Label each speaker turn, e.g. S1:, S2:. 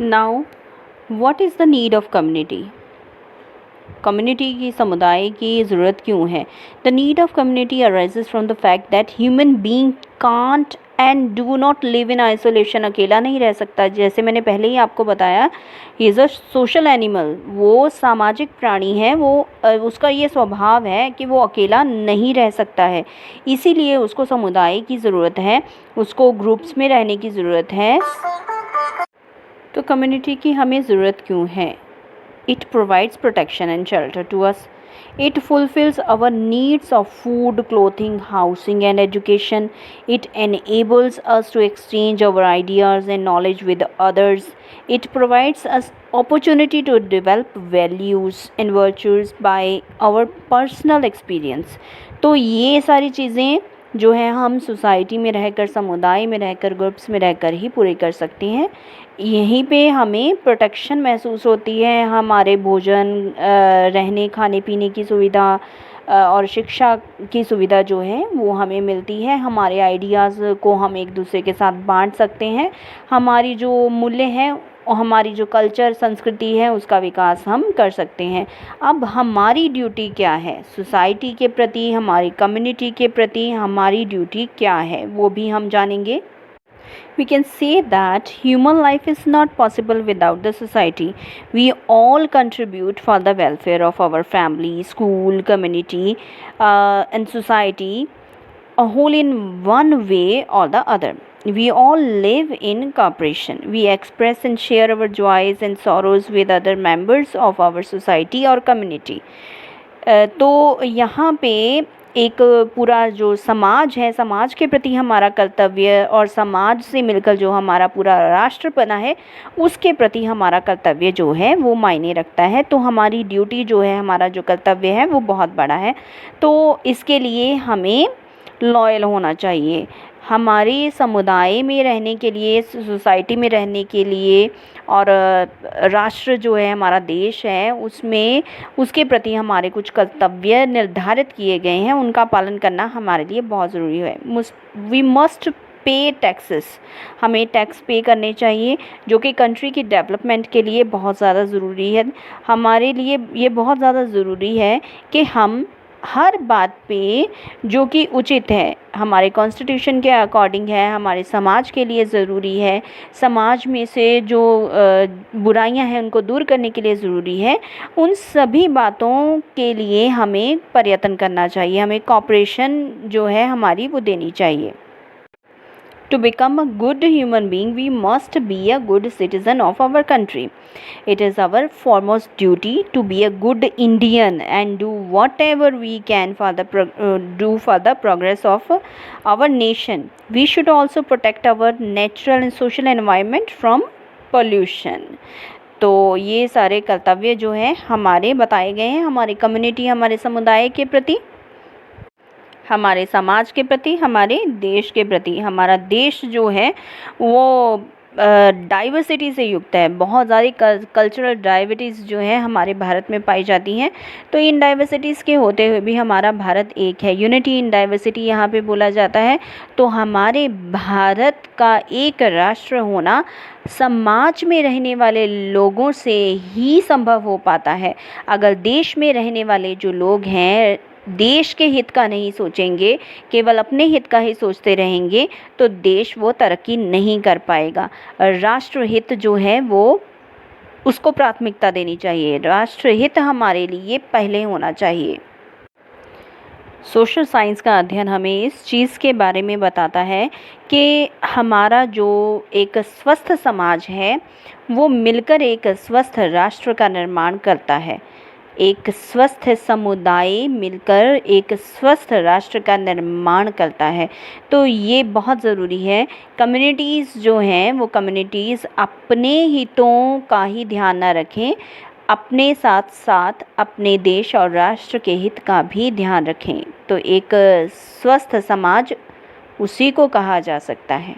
S1: Now what is the need of community? Community की समुदाय की ज़रूरत क्यों है? The need of community arises from the fact that human being can't and do not live in isolation. अकेला नहीं रह सकता। जैसे मैंने पहले ही आपको बताया, he is a social animal. वो सामाजिक प्राणी है। वो उसका ये स्वभाव है कि वो अकेला नहीं रह सकता है। इसीलिए उसको समुदाय की ज़रूरत है, उसको ग्रुप्स में रहने की ज़रूरत है। तो कम्युनिटी की हमें ज़रूरत क्यों है? It provides protection and shelter to us. It fulfills our needs of food, clothing, housing, and education. It enables us to exchange our ideas and knowledge with others. It provides us opportunity to develop values and virtues by our personal experience. तो ये सारी चीज़ें जो है हम society में रहकर, समुदाय में रहकर, ग्रुप्स में रहकर ही पूरी कर सकते हैं। यहीं पे हमें प्रोटेक्शन महसूस होती है। हमारे भोजन, रहने खाने पीने की सुविधा और शिक्षा की सुविधा जो है वो हमें मिलती है। हमारे आइडियाज़ को हम एक दूसरे के साथ बांट सकते हैं। हमारी जो मूल्य हैं और हमारी जो कल्चर संस्कृति है उसका विकास हम कर सकते हैं। अब हमारी ड्यूटी क्या है सोसाइटी के प्रति, हमारी कम्युनिटी के प्रति हमारी ड्यूटी क्या है वो भी हम जानेंगे। We can say that human life is not possible without the society. We all contribute for the welfare of our family, school, community, and society, a whole in one way or the other. We all live in cooperation. We express and share our joys and sorrows with other members of our society or community. तो यहाँ पे एक पूरा जो समाज है, समाज के प्रति हमारा कर्तव्य और समाज से मिलकर जो हमारा पूरा राष्ट्र बना है उसके प्रति हमारा कर्तव्य जो है वो मायने रखता है। तो हमारी ड्यूटी जो है, हमारा जो कर्तव्य है वो बहुत बड़ा है। तो इसके लिए हमें लॉयल होना चाहिए। हमारे समुदाय में रहने के लिए, सोसाइटी में रहने के लिए और राष्ट्र जो है, हमारा देश है, उसमें उसके प्रति हमारे कुछ कर्तव्य निर्धारित किए गए हैं, उनका पालन करना हमारे लिए बहुत ज़रूरी है। We must pay taxes. हमें टैक्स पे करने चाहिए जो कि कंट्री की डेवलपमेंट के लिए बहुत ज़्यादा ज़रूरी है। हमारे लिए ये बहुत ज़्यादा ज़रूरी है कि हम हर बात पे जो कि उचित है, हमारे कॉन्स्टिट्यूशन के अकॉर्डिंग है, हमारे समाज के लिए ज़रूरी है, समाज में से जो बुराइयां हैं उनको दूर करने के लिए ज़रूरी है, उन सभी बातों के लिए हमें प्रयत्न करना चाहिए। हमें कॉपरेशन जो है हमारी वो देनी चाहिए। To become a good human being, we must be a good citizen of our country. It is our foremost duty to be a good Indian and do whatever we can for the progress of our nation. We should also protect our natural and social environment from pollution. तो ये सारे कर्तव्य जो हैं हमारे बताए गए हैं, हमारी कम्युनिटी, हमारे समुदाय के प्रति, हमारे समाज के प्रति, हमारे देश के प्रति। हमारा देश जो है वो डाइवर्सिटी से युक्त है। बहुत सारी कल्चरल डाइवर्सिटीज़ जो है हमारे भारत में पाई जाती हैं। तो इन डाइवर्सिटीज़ के होते हुए भी हमारा भारत एक है। यूनिटी इन डाइवर्सिटी यहाँ पे बोला जाता है। तो हमारे भारत का एक राष्ट्र होना समाज में रहने वाले लोगों से ही संभव हो पाता है। अगर देश में रहने वाले जो लोग हैं देश के हित का नहीं सोचेंगे, केवल अपने हित का ही सोचते रहेंगे, तो देश वो तरक्की नहीं कर पाएगा। राष्ट्र हित जो है वो उसको प्राथमिकता देनी चाहिए। राष्ट्र हित हमारे लिए पहले होना चाहिए। सोशल साइंस का अध्ययन हमें इस चीज़ के बारे में बताता है कि हमारा जो एक स्वस्थ समाज है वो मिलकर एक स्वस्थ राष्ट्र का निर्माण करता है। एक स्वस्थ समुदाय मिलकर एक स्वस्थ राष्ट्र का निर्माण करता है। तो ये बहुत ज़रूरी है। कम्युनिटीज़ जो हैं वो कम्युनिटीज़ अपने हितों का ही ध्यान ना रखें, अपने साथ साथ अपने देश और राष्ट्र के हित का भी ध्यान रखें। तो एक स्वस्थ समाज उसी को कहा जा सकता है।